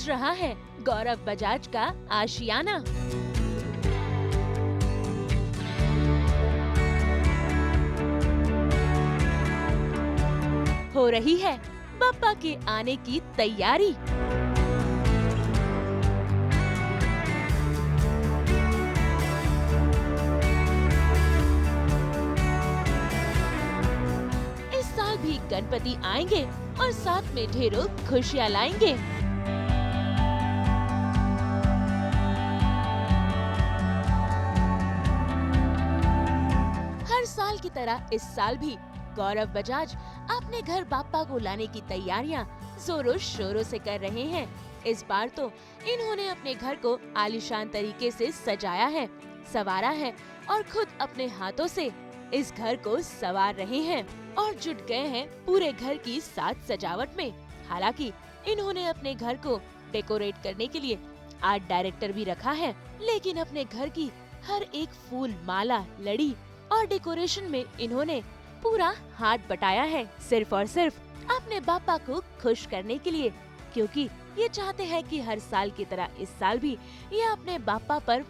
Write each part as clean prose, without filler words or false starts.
रहा है गौरव बजाज का आशियाना। हो रही है बप्पा के आने की तैयारी। इस साल भी गणपति आएंगे और साथ में ढेरों खुशियां लाएंगे। हर साल की तरह इस साल भी गौरव बजाज अपने घर बाप्पा को लाने की तैयारियां जोरों शोरों से कर रहे हैं। इस बार तो इन्होंने अपने घर को आलीशान तरीके से सजाया है, संवारा है और खुद अपने हाथों से इस घर को संवार रहे हैं और जुट गए हैं पूरे घर की साज सजावट में। हालांकि इन्होंने अपने घर को डेकोरेट करने के लिए आर्ट डायरेक्टर भी रखा है, लेकिन अपने घर की हर एक फूल, माला, लड़ी और डेकोरेशन में इन्होंने पूरा हाथ बटाया है, सिर्फ और सिर्फ अपने बाप्पा को खुश करने के लिए, क्योंकि ये चाहते हैं कि हर साल की तरह इस साल भी ये अपने बाप्पा पर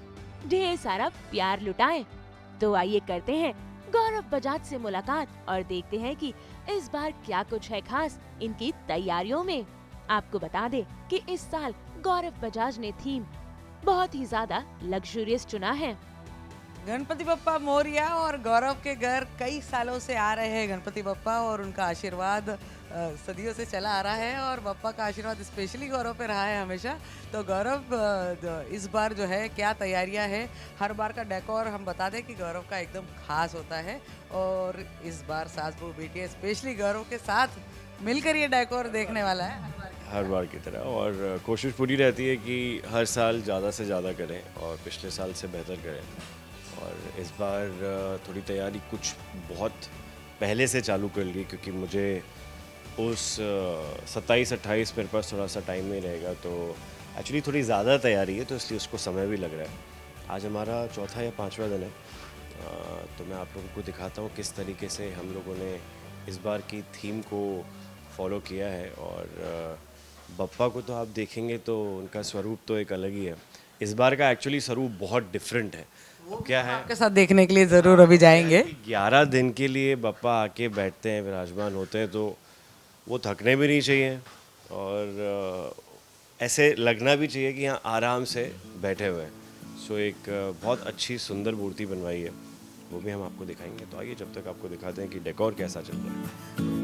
ढेर सारा प्यार लुटाएं। तो आइए करते हैं गौरव बजाज से मुलाकात और देखते हैं कि इस बार क्या कुछ है खास इनकी तैयारियों में। आपको बता दें कि इस साल गौरव बजाज ने थीम बहुत ही ज्यादा लग्जूरियस चुना है। गणपति बप्पा मोरिया और गौरव के घर कई सालों से आ रहे हैं गणपति बप्पा और उनका आशीर्वाद सदियों से चला आ रहा है और बप्पा का आशीर्वाद स्पेशली गौरव पे रहा है हमेशा। तो गौरव इस बार जो है क्या तैयारियां हैं, हर बार का डेकोर हम बता दें कि गौरव का एकदम खास होता है और इस बार सास बहू बेटी स्पेशली गौरव के साथ मिलकर ये डेकोर देखने वाला है हर बार की तरह। और कोशिश पूरी रहती है कि हर साल ज़्यादा से ज़्यादा करें और पिछले साल से बेहतर करें। और इस बार थोड़ी तैयारी कुछ बहुत पहले से चालू कर ली, क्योंकि मुझे उस 27-28 मेरे पास थोड़ा सा टाइम नहीं रहेगा, तो एक्चुअली थोड़ी ज़्यादा तैयारी है, तो इसलिए उसको समय भी लग रहा है। आज हमारा चौथा या पांचवा दिन है, तो मैं आप लोगों को दिखाता हूँ किस तरीके से हम लोगों ने इस बार की थीम को फॉलो किया है। और बप्पा को तो आप देखेंगे तो उनका स्वरूप तो एक अलग ही है। इस बार का एक्चुअली स्वरूप बहुत डिफरेंट है। क्या है, आपके साथ देखने के लिए जरूर अभी जाएंगे। 11 दिन के लिए बप्पा आके बैठते हैं, विराजमान होते हैं, तो वो थकने भी नहीं चाहिए और ऐसे लगना भी चाहिए कि यहाँ आराम से बैठे हुए हैं। सो एक बहुत अच्छी सुंदर मूर्ति बनवाई है, वो भी हम आपको दिखाएंगे। तो आइए जब तक आपको दिखाते हैं कि डेकोर कैसा चल रहा है।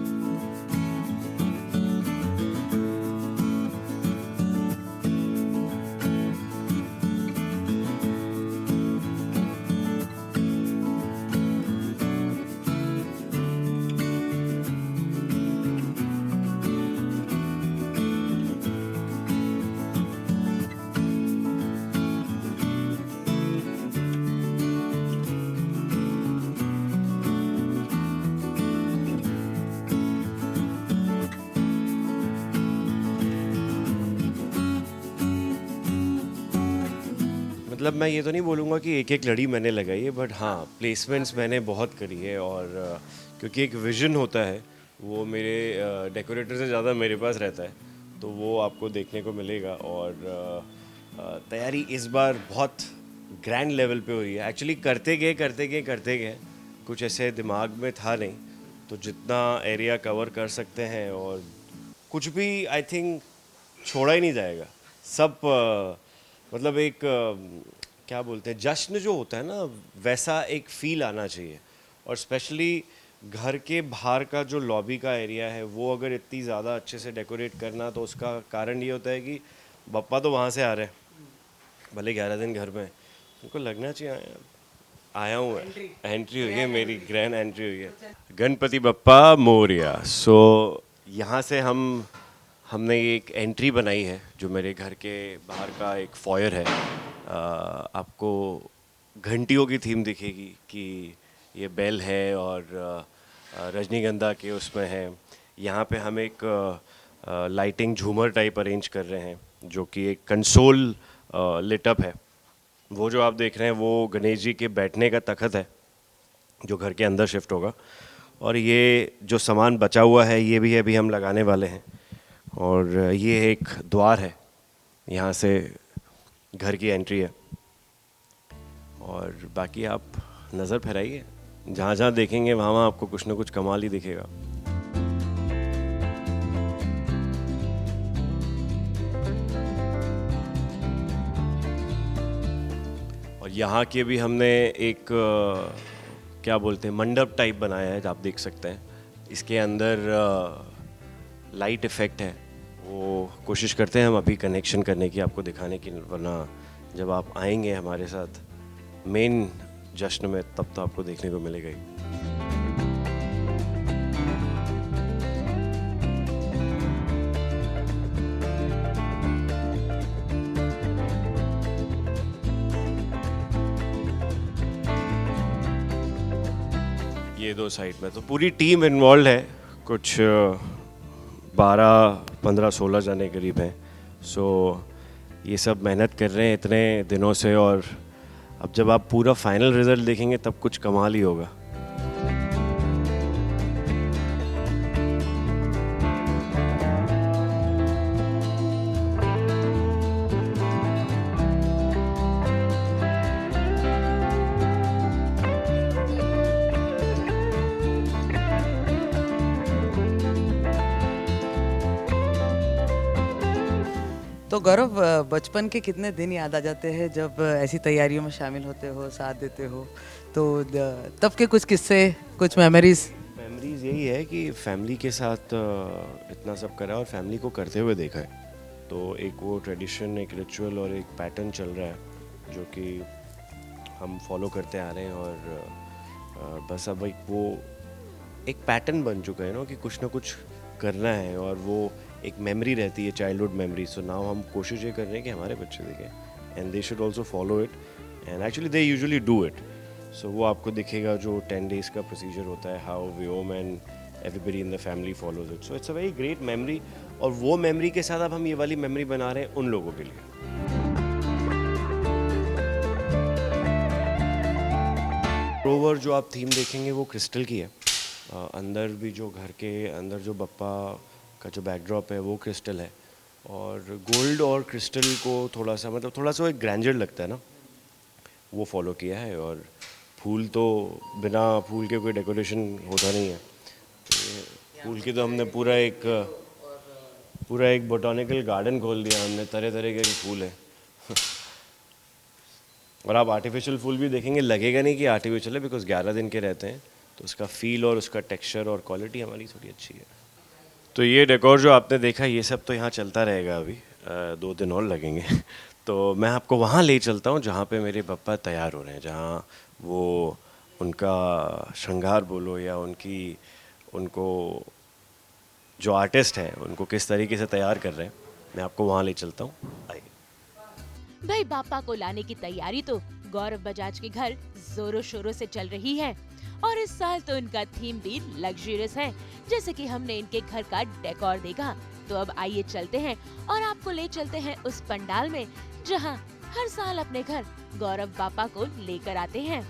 मतलब मैं ये तो नहीं बोलूँगा कि एक एक लड़ी मैंने लगाई है, बट हाँ प्लेसमेंट्स मैंने बहुत करी है। और क्योंकि एक विजन होता है, वो मेरे डेकोरेटर से ज़्यादा मेरे पास रहता है, तो वो आपको देखने को मिलेगा। और तैयारी इस बार बहुत ग्रैंड लेवल पे हुई है। एक्चुअली करते गए कुछ ऐसे दिमाग में था नहीं, तो जितना एरिया कवर कर सकते हैं और कुछ भी आई थिंक छोड़ा ही नहीं जाएगा। सब मतलब एक क्या बोलते हैं, जश्न जो होता है ना, वैसा एक फील आना चाहिए। और स्पेशली घर के बाहर का जो लॉबी का एरिया है, वो अगर इतनी ज़्यादा अच्छे से डेकोरेट करना, तो उसका कारण ये होता है कि बप्पा तो वहाँ से आ रहे हैं, भले 11 दिन घर में, उनको लगना चाहिए आया हूँ। एंट्री हुई है, मेरी ग्रैंड एंट्री हुई है। गणपति बप्पा मोरिया। सो यहाँ से हमने एक एंट्री बनाई है, जो मेरे घर के बाहर का एक फॉयर है। आपको घंटियों की थीम दिखेगी कि ये बेल है और रजनीगंधा के उसमें है। यहाँ पे हम एक लाइटिंग झूमर टाइप अरेंज कर रहे हैं, जो कि एक कंसोल लिटअप है। वो जो आप देख रहे हैं वो गणेश जी के बैठने का तख्त है, जो घर के अंदर शिफ्ट होगा। और ये जो सामान बचा हुआ है, ये भी अभी हम लगाने वाले हैं। और ये एक द्वार है यहाँ से घर की एंट्री है और बाकी आप नज़र फैलाइए, जहाँ जहाँ देखेंगे वहाँ वहाँ आपको कुछ ना कुछ कमाल ही दिखेगा। और यहाँ के भी हमने एक क्या बोलते हैं मंडप टाइप बनाया है, आप देख सकते हैं। इसके अंदर लाइट इफ़ेक्ट है, वो कोशिश करते हैं हम अभी कनेक्शन करने की, आपको दिखाने की, वरना जब आप आएंगे हमारे साथ मेन जश्न में तब तो आपको देखने को मिलेगा ही। ये दो साइड में तो पूरी टीम इन्वॉल्व है, कुछ 12, 15, 16 जने करीब हैं। सो ये सब मेहनत कर रहे हैं इतने दिनों से, और अब जब आप पूरा फाइनल रिजल्ट देखेंगे तब कुछ कमाल ही होगा। तो गौरव, बचपन के कितने दिन याद आ जाते हैं जब ऐसी तैयारियों में शामिल होते हो, साथ देते हो? तो तब के कुछ किस्से, कुछ मेमोरीज यही है कि फैमिली के साथ इतना सब करा और फैमिली को करते हुए देखा है, तो एक वो ट्रेडिशन, एक रिचुअल और एक पैटर्न चल रहा है जो कि हम फॉलो करते आ रहे हैं। और बस अब एक वो एक पैटर्न बन चुका है ना कि कुछ ना कुछ करना है, और वो एक मेमोरी रहती है, चाइल्डहुड मेमोरी। सो नाउ हम कोशिश ये कर रहे हैं कि हमारे बच्चे देखें and they should also follow it, and actually they usually do it. So वो आपको दिखेगा जो 10 days का प्रोसीजर होता है, how Vyom and everybody in the family follows it. So it's a very great memory, और वो मेमोरी के साथ अब हम ये वाली मेमोरी बना रहे हैं उन लोगों के लिए। रोवर जो आप थीम देखेंगे वो क्रिस्टल की है, अंदर भी जो घर के अंदर जो बप्पा का जो बैकड्रॉप है वो क्रिस्टल है, और गोल्ड और क्रिस्टल को थोड़ा सा मतलब थोड़ा सा एक ग्रैंडर लगता है ना, वो फॉलो किया है। और फूल तो बिना फूल के कोई डेकोरेशन होता नहीं है, तो फूल की तो हमने पूरा एक बोटानिकल गार्डन खोल दिया हमने, तरह तरह के फूल है। और आप आर्टिफिशियल फूल भी देखेंगे, लगेगा नहीं कि आर्टिफिशियल है, बिकॉज 11 दिन के रहते हैं, तो उसका फील और उसका टेक्सचर और क्वालिटी हमारी थोड़ी अच्छी है। तो ये डेकोर जो आपने देखा, ये सब तो यहाँ चलता रहेगा, अभी 2 दिन और लगेंगे। तो मैं आपको वहाँ ले चलता हूँ जहाँ पे मेरे पप्पा तैयार हो रहे हैं, जहाँ वो उनका श्रृंगार बोलो या उनको जो आर्टिस्ट हैं उनको किस तरीके से तैयार कर रहे हैं, मैं आपको वहाँ ले चलता हूँ। आइए। भाई बापा को लाने की तैयारी तो गौरव बजाज के घर जोरों शोरों से चल रही है, और इस साल तो इनका थीम भी लग्जरियस है, जैसे कि हमने इनके घर का डेकोर देखा। तो अब आइए चलते हैं और आपको ले चलते हैं उस पंडाल में जहां हर साल अपने घर गौरव बापा को लेकर आते हैं।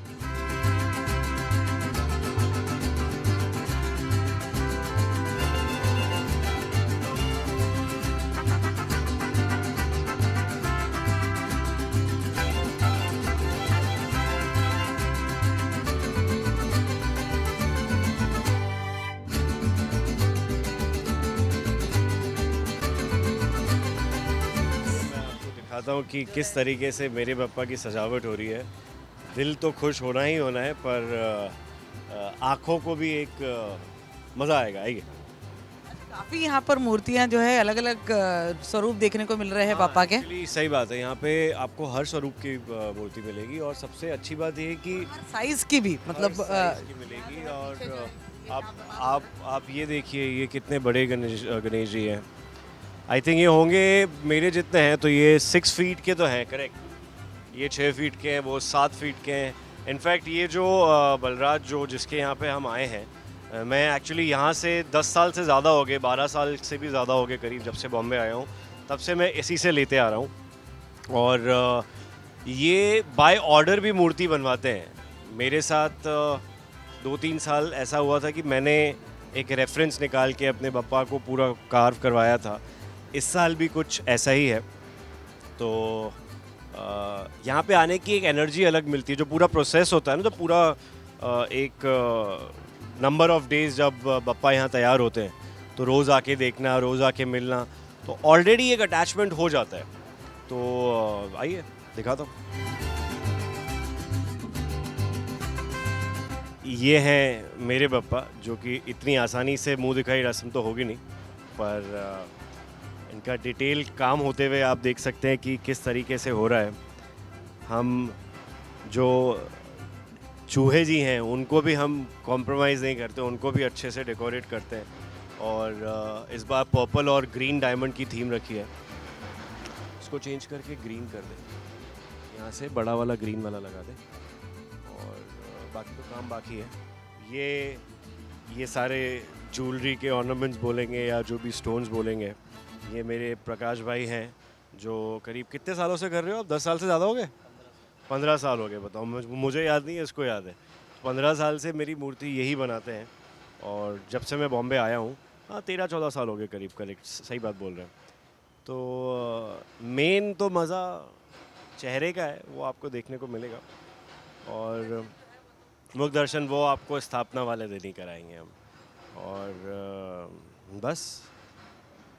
दिखाता हूँ कि किस तरीके से मेरे पापा की सजावट हो रही है। दिल तो खुश होना ही होना है, पर आँखों को भी एक मज़ा आएगा। आइए। काफ़ी यहाँ पर मूर्तियाँ जो है अलग अलग स्वरूप देखने को मिल रहे हैं पापा के। एक्चुअली सही बात है, यहाँ पे आपको हर स्वरूप की मूर्ति मिलेगी, और सबसे अच्छी बात ये है कि साइज की भी मतलब हर साइज की मिलेगी। और आप ये देखिए, ये कितने बड़े गणेश जी हैं। आई थिंक ये होंगे मेरे जितने हैं, तो ये 6 फीट के तो हैं, करेक्ट। ये 6 फीट के हैं, वो 7 फीट के हैं। इनफैक्ट ये जो बलराज जो जिसके यहाँ पे हम आए हैं, मैं एक्चुअली यहाँ से 10 साल से ज़्यादा हो गए, 12 साल से भी ज़्यादा हो गए करीब, जब से बॉम्बे आया हूँ तब से मैं इसी से लेते आ रहा हूँ। और ये बाय ऑर्डर भी मूर्ति बनवाते हैं। मेरे साथ 2-3 साल ऐसा हुआ था कि मैंने एक रेफरेंस निकाल के अपने पापा को पूरा कार्व करवाया था। इस साल भी कुछ ऐसा ही है, तो यहाँ पे आने की एक एनर्जी अलग मिलती है। जो पूरा प्रोसेस होता है ना, तो पूरा एक नंबर ऑफ डेज जब बप्पा यहाँ तैयार होते हैं, तो रोज़ आके देखना, रोज़ आके मिलना, तो ऑलरेडी एक अटैचमेंट हो जाता है। तो आइए दिखा दो। ये हैं मेरे बप्पा, जो कि इतनी आसानी से मुंह दिखाई रस्म तो होगी नहीं, पर इनका डिटेल काम होते हुए आप देख सकते हैं कि किस तरीके से हो रहा है। हम जो चूहे जी हैं उनको भी हम कॉम्प्रोमाइज़ नहीं करते, उनको भी अच्छे से डेकोरेट करते हैं। और इस बार पर्पल और ग्रीन डायमंड की थीम रखी है। इसको चेंज करके ग्रीन कर दें, यहाँ से बड़ा वाला ग्रीन वाला लगा दें, और बाकी तो काम बाकी है। ये सारे ज्वेलरी के ऑर्नामेंट्स बोलेंगे या जो भी स्टोन्स बोलेंगे, ये मेरे प्रकाश भाई हैं, जो करीब कितने सालों से कर रहे हो आप? 10 साल से ज़्यादा हो गए? 15 साल हो गए। बताओ, मुझे याद नहीं है, इसको याद है। 15 साल से मेरी मूर्ति यही बनाते हैं, और जब से मैं बॉम्बे आया हूँ, हाँ 13-14 साल हो गए करीब, करेक्ट, सही बात बोल रहे हैं। तो मेन तो मज़ा चेहरे का है, वो आपको देखने को मिलेगा, और मुख दर्शन वो आपको स्थापना वाले दिन ही कराएंगे हम। और बस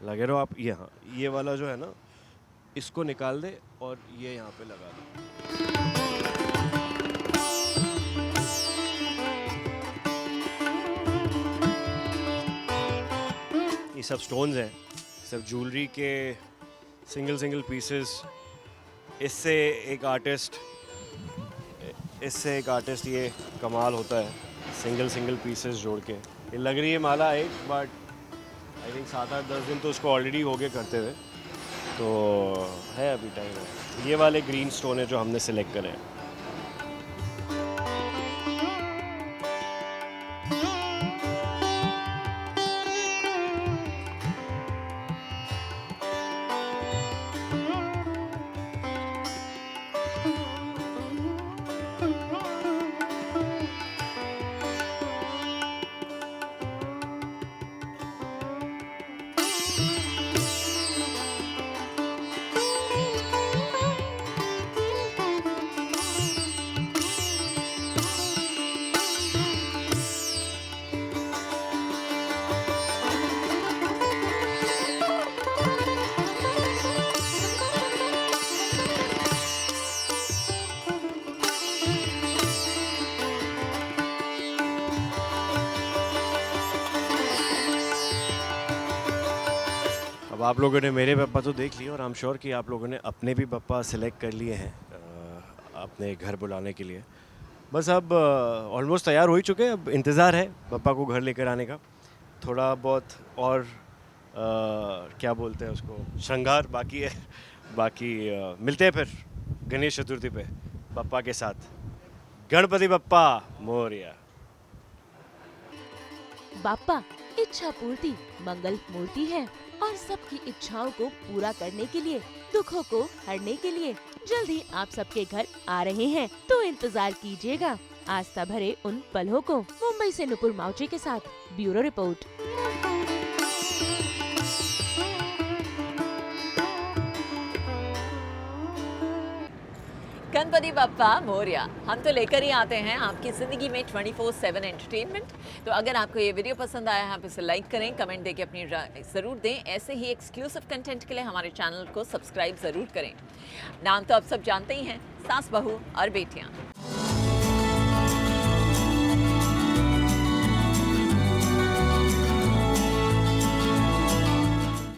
लगे रहो आप। हाँ, ये वाला जो है ना, इसको निकाल दे और ये यहाँ पे लगा दो। ये सब स्टोन्स हैं, सब ज्वेलरी के सिंगल पीसेस। इससे एक आर्टिस्ट ये कमाल होता है, सिंगल पीसेस जोड़ के। ये लग रही है माला एक, बट आई थिंक 7-8-10 दिन तो उसको ऑलरेडी हो गए करते हुए, तो है अभी टाइम है। ये वाले ग्रीन स्टोन है जो हमने सिलेक्ट करे हैं। अब आप लोगों ने मेरे बप्पा तो देख लिए, और आई एम श्योर कि आप लोगों ने अपने भी बप्पा सिलेक्ट कर लिए हैं अपने घर बुलाने के लिए। बस अब ऑलमोस्ट तैयार हो ही चुके हैं, अब इंतज़ार है बप्पा को घर लेकर आने का। थोड़ा बहुत और क्या बोलते हैं उसको, श्रृंगार बाकी है। बाकी मिलते हैं फिर गणेश चतुर्थी पे बप्पा के साथ। गणपति बप्पा मोरया। बाप्पा इच्छा पूर्ति मंगल मूर्ति है, और सबकी इच्छाओं को पूरा करने के लिए, दुखों को हरने के लिए जल्द ही आप सबके घर आ रहे हैं। तो इंतजार कीजिएगा आस्था भरे उन पलों को। मुंबई से नुपुर माउची के साथ ब्यूरो रिपोर्ट। गणपति बप्पा मोरया। हम तो लेकर ही आते हैं आपकी ज़िंदगी में 24/7 एंटरटेनमेंट। तो अगर आपको ये वीडियो पसंद आया है, आप इसे लाइक करें, कमेंट देके अपनी राय ज़रूर दें। ऐसे ही एक्सक्लूसिव कंटेंट के लिए हमारे चैनल को सब्सक्राइब ज़रूर करें। नाम तो आप सब जानते ही हैं, सास बहू और बेटियाँ।